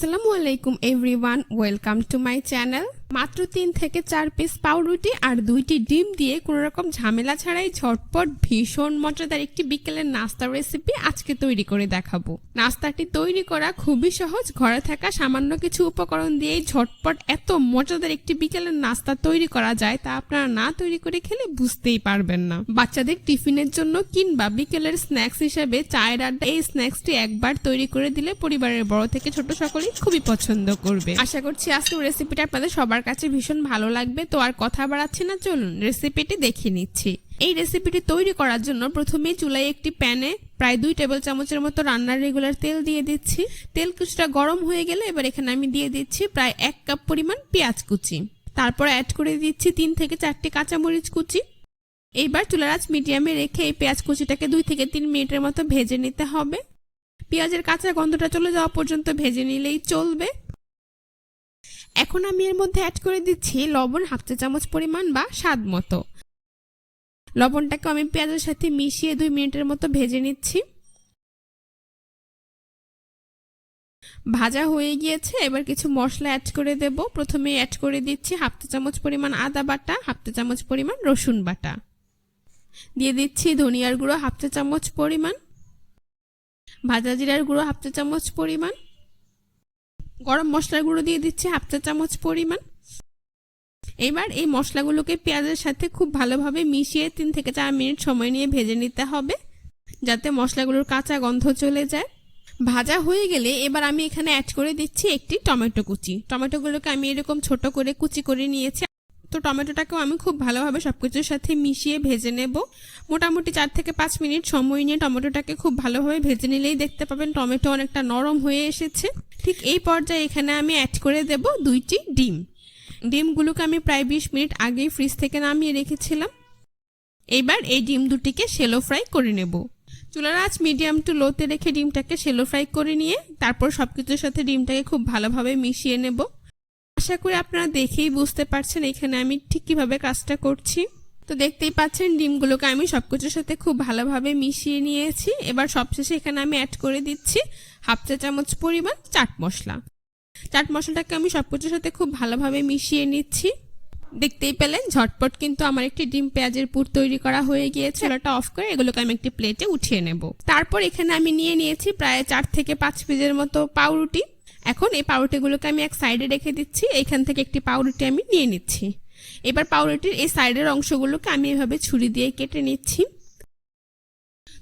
আসসালামু আলাইকুম everyone, welcome to my channel. মাত্র 3 থেকে 4 পিস পাউরুটি আর 2টি ডিম দিয়ে কোনো রকম ঝামেলা ছাড়াই ঝটপট ভীষণ মজাদার একটি বিকেলের নাস্তার রেসিপি আজকে তৈরি করে দেখাবো। নাস্তাটি তৈরি করা খুবই সহজ, ঘরে থাকা সামান্য কিছু উপকরণ দিয়েই ঝটপট এত মজাদার একটি বিকেলের নাস্তা তৈরি করা যায় তা আপনারা না তৈরি করে খেলে বুঝতেই পারবেন না। বাচ্চাদের টিফিনের জন্য কিংবা বিকেলের স্ন্যাক্স হিসেবে চায়ের আড্ডা এই স্ন্যাক্সটি একবার তৈরি করে দিলে পরিবারের বড় থেকে ছোট সকলেই খুবই পছন্দ করবে। আশা করছি আজকের রেসিপিটা আপনাদের সবার কাছে ভীষণ ভালো লাগবে। তো আর কথা বাড়াচ্ছি না, চলুন রেসিপিটি দেখে নিচ্ছি। এই রেসিপিটি তৈরি করার জন্য প্রথমেই চুলায় একটি প্যানে প্রায় 2 টেবিল চামচের মতো রান্নার রেগুলার তেল দিয়ে দিচ্ছি। তেল কিছুটা গরম হয়ে গেলে এবার এখানে আমি দিয়ে দিচ্ছি প্রায় 1 কাপ পরিমাণ পেঁয়াজ কুচি। তারপর অ্যাড করে দিচ্ছি 3 থেকে 4টি কাঁচামরিচ কুচি। এইবার চুলার আঁচ মিডিয়ামে রেখে এই পেঁয়াজ কুচিটাকে 2 থেকে 3 মিনিটের মতো ভেজে নিতে হবে। পেঁয়াজের কাঁচা গন্ধটা চলে যাওয়া পর্যন্ত ভেজে নিলেই চলবে। এখন আমি এর মধ্যে অ্যাড করে দিচ্ছি লবণ 1/2 চা চামচ পরিমাণ বা স্বাদ মতো। লবণটাকে আমি পেঁয়াজের সাথে মিশিয়ে 2 মিনিটের মতো ভেজে নিচ্ছি। ভাজা হয়ে গিয়েছে, এবার কিছু মশলা অ্যাড করে দেব। প্রথমে অ্যাড করে দিচ্ছি 1/2 চা চামচ পরিমাণ আদা বাটা, 1/2 চা চামচ পরিমাণ রসুন বাটা, দিয়ে দিচ্ছি ধনিয়ার গুঁড়ো 1/2 চা চামচ পরিমাণ, ভাজা জিরার গুঁড়ো 1/2 চা চামচ পরিমাণ, গরম মশলার গুঁড়ো দিয়ে দিচ্ছি 1/2 চা চামচ পরিমাণ। এবার এই মশলাগুলোকে পেঁয়াজের সাথে খুব ভালোভাবে মিশিয়ে 3 থেকে 4 মিনিট সময় নিয়ে ভেজে নিতে হবে, যাতে মশলাগুলোর কাঁচা গন্ধ চলে যায়। ভাজা হয়ে গেলে এবার আমি এখানে অ্যাড করে দিচ্ছি একটি টমেটো কুচি। টমেটোগুলোকে আমি এরকম ছোট করে কুচি করে নিয়েছি। তো টমেটোটাকেও আমি খুব ভালোভাবে সবকিছুর সাথে মিশিয়ে ভেজে নেব। মোটামুটি 4 থেকে 5 মিনিট সময় নিয়ে টমেটোটাকে খুব ভালোভাবে ভেজে নিলেই দেখতে পাবেন টমেটো অনেকটা নরম হয়ে এসেছে। ঠিক এই পর্যায়ে এখানে আমি অ্যাড করে দেব 2টি ডিম। ডিমগুলোকে আমি প্রায় 20 মিনিট আগেই ফ্রিজ থেকে নামিয়ে রেখেছিলাম। এবার এই ডিম দুটিকে শ্যালো ফ্রাই করে নেব। চুলার আঁচ মিডিয়াম টু লোতে রেখে ডিমটাকে শ্যালো ফ্রাই করে নিয়ে তারপর সবকিছুর সাথে ডিমটাকে খুব ভালোভাবে মিশিয়ে নেব। আশা করি আপনারা দেখেই বুঝতে পারছেন এখানে আমি ঠিক কিভাবে কাজটা করছি। তো দেখতেই পাচ্ছেন ডিমগুলোকে আমি সবকিছুর সাথে খুব ভালোভাবে মিশিয়ে নিয়েছি। এবার সবশেষে এখানে আমি অ্যাড করে দিচ্ছি 1/2 চা চামচ পরিমাণ চাট মশলা। চাট মশলাটাকে আমি সবকিছুর সাথে খুব ভালোভাবে মিশিয়ে নিচ্ছি। দেখতেই পেলেন ঝটপট কিন্তু আমার একটি ডিম পেঁয়াজের পুর তৈরি করা হয়ে গিয়েছে। চুলাটা অফ করে এগুলোকে আমি একটি প্লেটে উঠিয়ে নেব। তারপর এখানে আমি নিয়ে নিয়েছি প্রায় 4 থেকে 5 পিসের মতো পাউরুটি। এখন এই পাউরুটিগুলোকে আমি এক সাইডে রেখে দিচ্ছি। এখান থেকে একটি পাউরুটি আমি নিয়ে নিচ্ছি। এবার পাউরুটির এই সাইডের অংশগুলোকে আমি এভাবে ছুরি দিয়ে কেটে নিচ্ছি।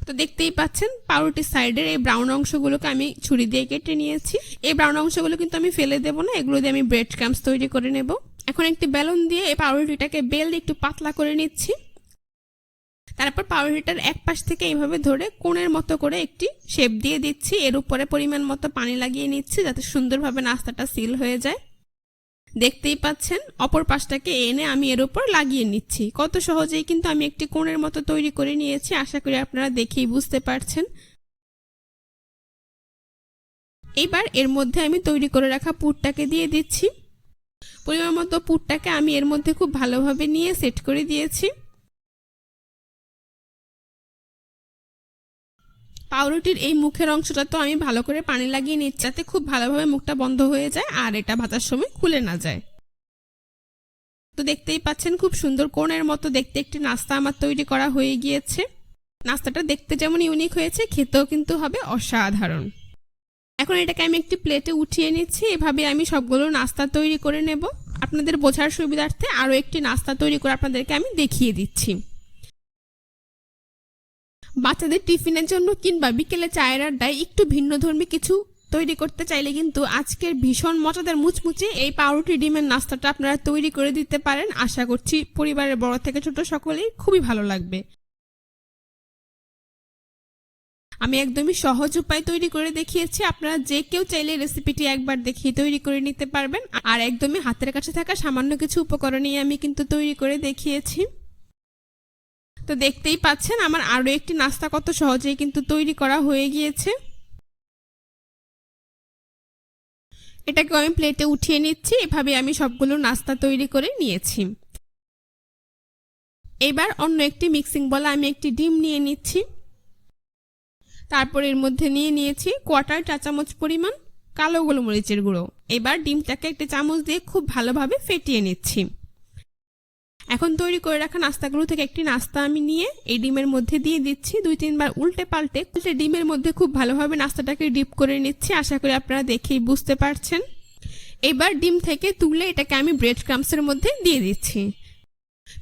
তো দেখতেই পাচ্ছেন পাউরুটির সাইডের এই ব্রাউন অংশগুলোকে আমি ছুরি দিয়ে কেটে নিয়েছি। এই ব্রাউন অংশগুলো কিন্তু আমি ফেলে দেব না, এগুলো দিয়ে আমি ব্রেড ক্রাম্বস তৈরি করে নেব। এখন একটি বেলুন দিয়ে এই পাউরুটিটাকে বেল দিয়ে একটু পাতলা করে নিচ্ছি। তারপর পাউরুটিটার এক পাশ থেকে এইভাবে ধরে কোণের মতো করে একটি শেপ দিয়ে দিচ্ছি। এর উপরে পরিমাণ মতো পানি লাগিয়ে নিচ্ছি যাতে সুন্দরভাবে নাস্তাটা সিল হয়ে যায়। দেখতেই পাচ্ছেন অপর পাশটাকে এনে আমি এর উপর লাগিয়ে নিচ্ছি। কত সহজেই কিন্তু আমি একটি কোণের মতো তৈরি করে নিয়েছি। আশা করি আপনারা দেখেই বুঝতে পারছেন। এবার এর মধ্যে আমি তৈরি করে রাখা পুরটাকে দিয়ে দিচ্ছি। পরিমাণ মতো পুরটাকে আমি এর মধ্যে খুব ভালোভাবে নিয়ে সেট করে দিয়েছি। পাউরুটির এই মুখের অংশটা তো আমি ভালো করে পানি লাগিয়ে নিচ্ছি যাতে খুব ভালোভাবে মুখটা বন্ধ হয়ে যায় আর এটা ভাজার সময় খুলে না যায়। তো দেখতেই পাচ্ছেন খুব সুন্দর কোণের মতো দেখতে একটি নাস্তা আমার তৈরি করা হয়ে গিয়েছে। নাস্তাটা দেখতে যেমন ইউনিক হয়েছে, খেতেও কিন্তু হবে অসাধারণ। এখন এটাকে আমি একটি প্লেটে উঠিয়ে নিচ্ছি। এভাবে আমি সবগুলো নাস্তা তৈরি করে নেব। আপনাদের বোঝার সুবিধার্থে আরও একটি নাস্তা তৈরি করে আপনাদেরকে আমি দেখিয়ে দিচ্ছি। বাচ্চাদের টিফিনের জন্য কিংবা বিকেলে চায়ের আড্ডায় একটু ভিন্নধর্মী কিছু তৈরি করতে চাইলে কিন্তু আজকের ভীষণ মজাদার মুচমুচে এই পাউরুটি ডিমের নাস্তাটা আপনারা তৈরি করে দিতে পারেন। আশা করছি পরিবারের বড় থেকে ছোট সকলেই খুবই ভালো লাগবে। আমি একদমই সহজ উপায় তৈরি করে দেখিয়েছি। আপনারা যে কেউ চাইলে রেসিপিটি একবার দেখিয়ে তৈরি করে নিতে পারবেন। আর একদমই হাতের কাছে থাকা সামান্য কিছু উপকরণ নিয়ে আমি কিন্তু তৈরি করে দেখিয়েছি। তো দেখতেই পাচ্ছেন আমার আরো একটি নাস্তা কত সহজেই কিন্তু তৈরি করা হয়ে গিয়েছে। এটাকে আমি প্লেটে উঠিয়ে নিচ্ছি। এভাবে আমি সবগুলো নাস্তা তৈরি করে নিয়েছি। এবার অন্য একটি মিক্সিং বলে আমি একটি ডিম নিয়ে নিচ্ছি। তারপর এর মধ্যে নিয়ে নিয়েছি 1/4 চা চামচ পরিমাণ কালো গোলমরিচের গুঁড়ো। এবার ডিমটাকে একটা চামচ দিয়ে খুব ভালোভাবে ফেটিয়ে নিচ্ছি। এখন তৈরি করে রাখা নাস্তাগুলো থেকে একটি নাস্তা আমি নিয়ে এই ডিমের মধ্যে দিয়ে দিচ্ছি। 2-3 বার উল্টে পাল্টে ডিমের মধ্যে খুব ভালোভাবে নাস্তাটাকে ডিপ করে নিচ্ছি। আশা করি আপনারা দেখেই বুঝতে পারছেন। এবার ডিম থেকে তুলে এটাকে আমি ব্রেড ক্রাম্বসের মধ্যে দিয়ে দিচ্ছি।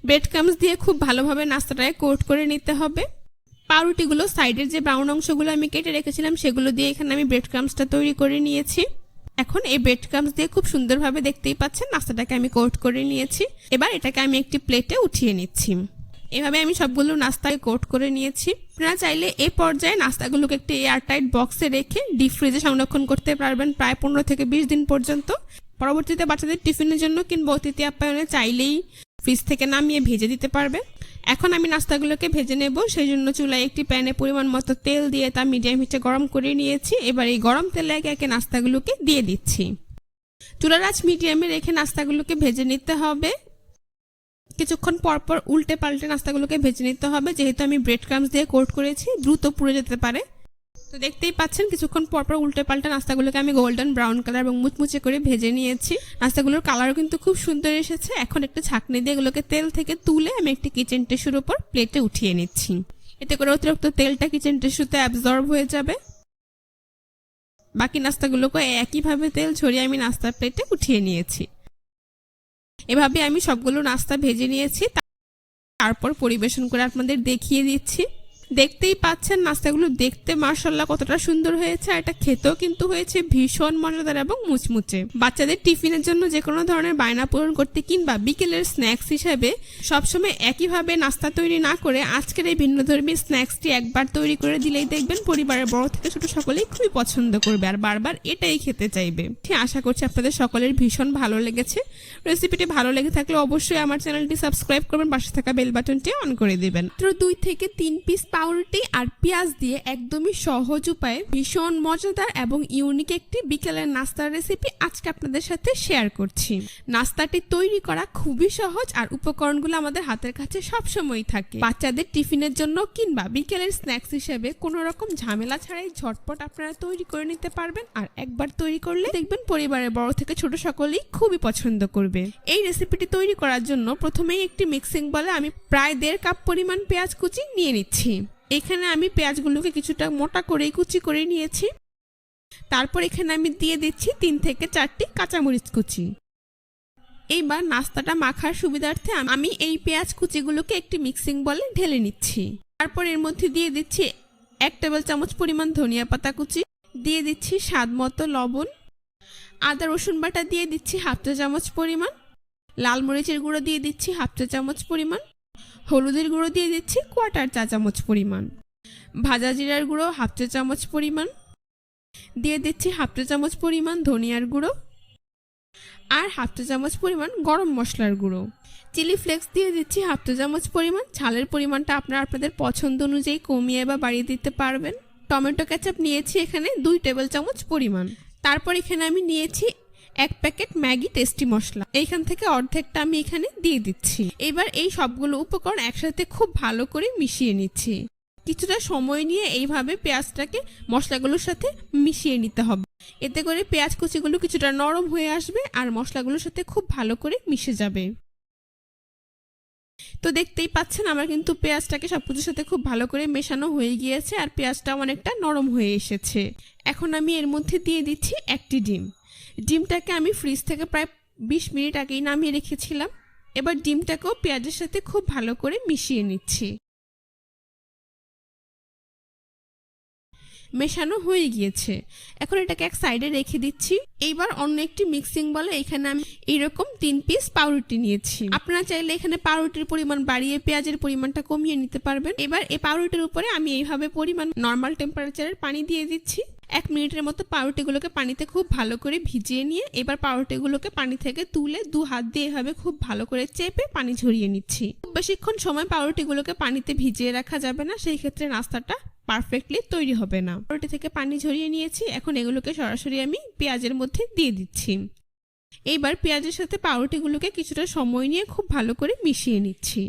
ব্রেড ক্রাম্বস দিয়ে খুব ভালোভাবে নাস্তাটাকে কোট করে নিতে হবে। পাউরুটিগুলো সাইডের যে ব্রাউন অংশগুলো আমি কেটে রেখেছিলাম সেগুলো দিয়ে এখানে আমি ব্রেড ক্রাম্বসটা তৈরি করে নিয়েছি। এখন এই ব্রেড ক্রাম্বস দিয়ে খুব সুন্দরভাবে দেখতেই পাচ্ছেন নাস্তাটাকে আমি কোট করে নিয়েছি। এবার এটাকে আমি একটি প্লেটে উঠিয়ে নিচ্ছি। এভাবে আমি সবগুলো নাস্তায় কোট করে নিয়েছি। আপনারা চাইলে এই পর্যায়ে নাস্তাগুলোকে একটি এয়ারটাইট বক্সে রেখে ডিপ ফ্রিজে সংরক্ষণ করতে পারবেন প্রায় 15 থেকে 20 দিন পর্যন্ত। পরবর্তীতে বাচ্চাদের টিফিনের জন্য কিংবা অতিথি আপ্যায়নে চাইলেই ফ্রিজ থেকে নামিয়ে ভেজে দিতে পারবে। এখন আমি নাস্তাগুলোকে ভেজে নেব। সেই জন্য চুলায় একটি প্যানে পরিমাণ মতো তেল দিয়ে তা মিডিয়াম হিটে গরম করে নিয়েছি। এবার এই গরম তেলে একে একে নাস্তাগুলোকে দিয়ে দিচ্ছি। চুলার আঁচ মিডিয়ামে রেখে নাস্তাগুলোকে ভেজে নিতে হবে। কিছুক্ষণ পরপর উল্টে পাল্টে নাস্তাগুলোকে ভেজে নিতে হবে, যেহেতু আমি ব্রেড ক্রাম্বস দিয়ে কোট করেছি দ্রুত পুড়ে যেতে পারে। তো দেখতেই পাচ্ছেন কিছুক্ষণ পরপর উল্টে পাল্টে নাস্তাগুলোকে আমি গোল্ডেন ব্রাউন কালার এবং মুচমুচে করে ভেজে নিয়েছি। নাস্তাগুলোর কালারও কিন্তু খুব সুন্দর এসেছে। এখন একটা ছাঁকনি দিয়ে এগুলোকে তেল থেকে তুলে আমি একটি কিচেন টিস্যুর উপর প্লেটে উঠিয়ে নিচ্ছি। এতে করে অতিরিক্ত তেলটা কিচেন টিস্যুতে অ্যাবজর্ব হয়ে যাবে। বাকি নাস্তাগুলোকে একইভাবে তেল ছড়িয়ে আমি নাস্তার প্লেটে উঠিয়ে নিয়েছি। এভাবে আমি সবগুলো নাস্তা ভেজে নিয়েছি, তারপর পরিবেশন করে আপনাদের দেখিয়ে দিচ্ছি। দেখতেই পাচ্ছেন নাস্তাগুলো দেখতে মাশাআল্লাহ কতটা সুন্দর হয়েছে, আর এটা খেতেও কিন্তু হয়েছে ভীষণ মজাদার এবং মুচমুচে। বাচ্চাদের টিফিনের জন্য যে কোনো ধরনের বায়না পূরণ করতে কিংবা বিকেলের স্ন্যাক্স হিসেবে সবসময় একইভাবে নাস্তা তৈরি না করে আজকের এই ভিন্নধর্মী স্ন্যাক্সটি একবার তৈরি করে দিলেই দেখবেন পরিবারের বড় থেকে ছোট সকলেই খুবই পছন্দ করবে আর বারবার এটাই খেতে চাইবে। আশা করছি আপনাদের সকলের ভীষণ ভালো লেগেছে। রেসিপিটি ভালো লেগে থাকলে অবশ্যই আমার চ্যানেলটি সাবস্ক্রাইব করবেন, পাশে থাকা বেল বাটনটি অন করে দিবেন। 2 থেকে 3 পিস পাউরুটি আর পেঁয়াজ দিয়ে একদমই সহজ উপায়ে ভীষণ মজাদার এবং ইউনিক একটি বিকেলের নাস্তার রেসিপি আজকে আপনাদের সাথে শেয়ার করছি। নাস্তাটি তৈরি করা খুবই সহজ আর উপকরণগুলো আমাদের হাতের কাছে সবসময় থাকে। বাচ্চাদের টিফিনের জন্য কিংবা বিকেলের স্ন্যাক্স হিসেবে কোনো রকম ঝামেলা ছাড়াই ঝটপট আপনারা তৈরি করে নিতে পারবেন, আর একবার তৈরি করলে দেখবেন পরিবারের বড় থেকে ছোট সকলেই খুবই পছন্দ করবে। এই রেসিপিটি তৈরি করার জন্য প্রথমেই একটি মিক্সিং বলে আমি প্রায় 1.5 কাপ পরিমাণ পেঁয়াজ কুচি নিয়ে নিচ্ছি। এখানে আমি পেঁয়াজগুলোকে কিছুটা মোটা করে কুচি করে নিয়েছি। তারপর এখানে আমি দিয়ে দিচ্ছি 3 থেকে 4টি কাঁচামরিচ কুচি। এইবার নাস্তাটা মাখার সুবিধার্থে আমি এই পেঁয়াজ কুচিগুলোকে একটি মিক্সিং বলে ঢেলে নিচ্ছি। তারপর এর মধ্যে দিয়ে দিচ্ছি 1 টেবিল চামচ পরিমাণ ধনিয়া পাতা কুচি, দিয়ে দিচ্ছি স্বাদ মতো লবণ, আদা রসুন বাটা দিয়ে দিচ্ছি 1/2 চা চামচ পরিমাণ, লাল মরিচের গুঁড়ো দিয়ে দিচ্ছি 1/2 চা চামচ পরিমাণ, হলুদের গুঁড়ো দিয়ে দিচ্ছি 1/4 চা চামচ পরিমাণ, ভাজা জিরার গুঁড়ো 1/2 চা চামচ পরিমাণ, দিয়ে দিচ্ছি 1/2 চা চামচ পরিমাণ ধনিয়ার গুঁড়ো আর 1/2 চা চামচ পরিমাণ গরম মশলার গুঁড়ো। চিলি ফ্লেক্স দিয়ে দিচ্ছি 1/2 চা চামচ পরিমাণ। ঝালের পরিমাণটা আপনারা আপনাদের পছন্দ অনুযায়ী কমিয়ে বা বাড়িয়ে দিতে পারবেন। টমেটো কেচাপ নিয়েছি এখানে 2 টেবিল চামচ পরিমাণ। তারপর এখানে আমি নিয়েছি 1 প্যাকেট ম্যাগি টেস্টি মশলা, এইখান থেকে অর্ধেকটা আমি এখানে দিয়ে দিচ্ছি। এবার এই সবগুলো উপকরণ একসাথে খুব ভালো করে মিশিয়ে নিচ্ছি। কিছুটা সময় নিয়ে এইভাবে পেঁয়াজটাকে মশলাগুলোর সাথে মিশিয়ে নিতে হবে। এতে করে পেঁয়াজ কুচিগুলো কিছুটা নরম হয়ে আসবে আর মশলাগুলোর সাথে খুব ভালো করে মিশে যাবে। তো দেখতেই পাচ্ছেন আমার কিন্তু পেঁয়াজটাকে সবকিছুর সাথে খুব ভালো করে মেশানো হয়ে গিয়েছে আর পেঁয়াজটা অনেকটা নরম হয়ে এসেছে। এখন আমি এর মধ্যে দিয়ে দিচ্ছি একটি ডিম। ডিমটাকে আমি ফ্রিজ থেকে প্রায় 20 মিনিট আগেই নামিয়ে রেখেছিলাম। এবার ডিমটাকেও পেঁয়াজের সাথে খুব ভালো করে মিশিয়ে নিচ্ছি। মেশানো হয়ে গিয়েছে, এখন এটাকে এক সাইডে রেখে দিচ্ছি। এইবার অন্য একটি মিক্সিং বলে এখানে আমি এইরকম 3 পিস পাউরুটি নিয়েছি। আপনারা চাইলে এখানে পাউরুটির পরিমাণ বাড়িয়ে পেঁয়াজের পরিমাণটা কমিয়ে নিতে পারবেন। এবার এই পাউরুটির উপরে আমি এইভাবে পরিমাণ নর্মাল টেম্পারেচারের পানি দিয়ে দিচ্ছি। 1 মিনিটের মতো পাউরুটিগুলোকে পানিতে খুব ভালো করে ভিজিয়ে নিয়ে এবার পাউরুটিগুলোকে পানি থেকে তুলে 2 হাত দিয়ে এভাবে খুব ভালো করে চেপে পানি ঝরিয়ে নিচ্ছি। খুব বেশিক্ষণ সময় পাউরুটিগুলোকে পানিতে ভিজিয়ে রাখা যাবে না, সেই ক্ষেত্রে নাস্তাটা পারফেক্টলি তৈরি হবে না। পাউরুটি থেকে পানি ঝরিয়ে নিয়েছি, এখন এগুলোকে সরাসরি আমি পেঁয়াজের মধ্যে দিয়ে দিচ্ছি। এইবার পেঁয়াজের সাথে পাউরুটিগুলোকে কিছুটা সময় নিয়ে খুব ভালো করে মিশিয়ে নিচ্ছি।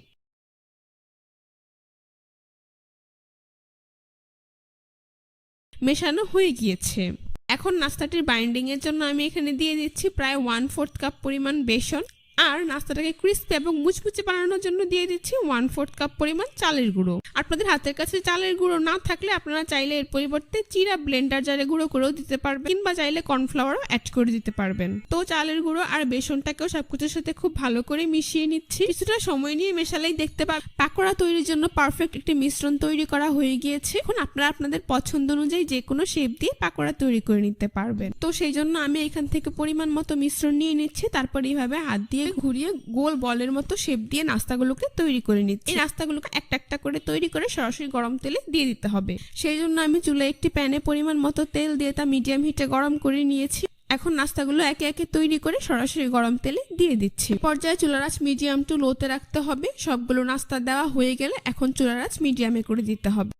মেশানো হয়ে গিয়েছে। এখন নাস্তাটির বাইন্ডিং এর জন্য আমি এখানে দিয়ে দিচ্ছি প্রায় 1/4 কাপ পরিমাণ বেসন, আর নাস্তাটাকে ক্রিস্পি এবং মুচমুচে বানানোর জন্য দিয়ে দিচ্ছি 1/4 কাপ পরিমাণ চালের গুঁড়ো। আপনাদের হাতের কাছে চালের গুঁড়ো না থাকলে আপনারা চাইলে এর পরিবর্তে চিরা ব্লেন্ডার জারে গুঁড়ো করেও দিতে পারবেন, কিংবা চাইলে কর্নফ্লাওয়ারও অ্যাড করে দিতে পারবেন। তো চালের গুঁড়ো আর বেসনটাকেও সবকিছুর সাথে খুব ভালো করে মিশিয়ে নিচ্ছি। কিছুটা সময় নিয়ে মেশালেই দেখতে পাবেন পাকোড়া তৈরির জন্য পারফেক্ট একটি মিশ্রণ তৈরি করা হয়ে গিয়েছে। এখন আপনারা আপনাদের পছন্দ অনুযায়ী যে কোনো শেপ দিয়ে পাকোড়া তৈরি করে নিতে পারবেন। তো সেই জন্য আমি এখান থেকে পরিমাণ মতো মিশ্রণ নিয়ে নিচ্ছি, তারপর এইভাবে হাত দিয়ে ঘুরিয়ে গোল বলের মতো শেপ দিয়ে নাস্তাগুলোকে তৈরি করে নিচ্ছি। এই নাস্তাগুলোকে একটা একটা করে তৈরি করে সরাসরি গরম তেলে দিয়ে দিতে হবে। সেই জন্য আমি চুলায় একটি প্যানে পরিমাণ মতো তেল দিয়ে তা মিডিয়াম হিটে গরম করে নিয়েছি। এখন নাস্তাগুলো একে একে তৈরি করে সরাসরি গরম তেলে দিয়ে দিচ্ছি। পর্যায়ে চুলার আঁচ মিডিয়াম টু লোতে রাখতে হবে। সবগুলো নাস্তা দেওয়া হয়ে গেলে এখন চুলার আঁচ মিডিয়ামে করে দিতে হবে।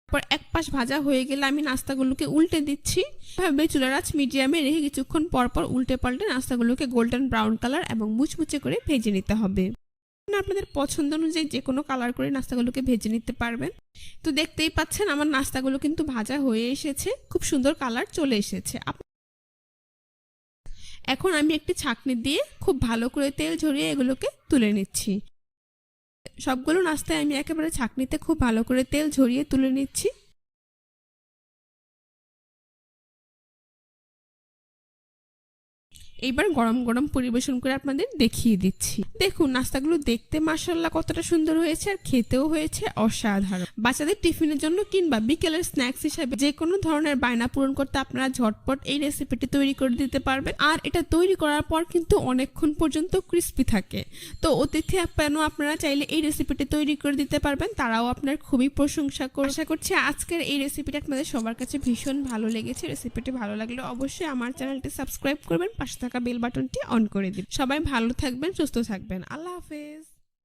তারপর এক পাশ ভাজা হয়ে গেলে আমি নাস্তাগুলোকে উল্টে দিচ্ছি। এভাবে চুলার আঁচ মিডিয়ামে রেখে কিছুক্ষণ পর পর উল্টে পাল্টে নাস্তাগুলোকে গোল্ডেন ব্রাউন কালার এবং মুচমুচে করে ভেজে নিতে হবে। আপনাদের পছন্দ অনুযায়ী যে কোনো কালার করে নাস্তাগুলোকে ভেজে নিতে পারবেন। তো দেখতেই পাচ্ছেন আমার নাস্তাগুলো কিন্তু ভাজা হয়ে এসেছে, খুব সুন্দর কালার চলে এসেছে। এখন আমি একটি ছাঁকনি দিয়ে খুব ভালো করে তেল ঝরিয়ে এগুলোকে তুলে নিচ্ছি। সবগুলো নাস্তায় আমি একেবারে ছাঁকনিতে খুব ভালো করে তেল ঝরিয়ে তুলে নিচ্ছি। এইবার গরম গরম পরিবেশন করে আপনাদের দেখিয়ে দিচ্ছি। দেখুন নাস্তাগুলো দেখতে মাশাআল্লাহ কতটা সুন্দর হয়েছে, আর খেতেও হয়েছে অসাধারণ। বাচ্চাদের টিফিনের জন্য কিংবা বিকেলের স্ন্যাক্স হিসেবে যে কোনো ধরনের বায়না পূরণ করতে আপনারা ঝটপট এই রেসিপিটি তৈরি করে দিতে পারবেন। আর এটা তৈরি করার পর কিন্তু অনেকক্ষণ পর্যন্ত ক্রিস্পি থাকে। তো অতিথি আপ্যায়নও আপনারা চাইলে এই রেসিপিটি তৈরি করে দিতে পারবেন, তারাও আপনার খুবই প্রশংসা করে। আশা করছি আজকের এই রেসিপিটা আপনাদের সবার কাছে ভীষণ ভালো লেগেছে। রেসিপিটি ভালো লাগলে অবশ্যই আমার চ্যানেলটি সাবস্ক্রাইব করবেন, পাশে থাকা বেল বাটনটি অন করে দিন। সবাই ভালো থাকবেন, সুস্থ থাকবেন। আল্লাহ হাফেজ।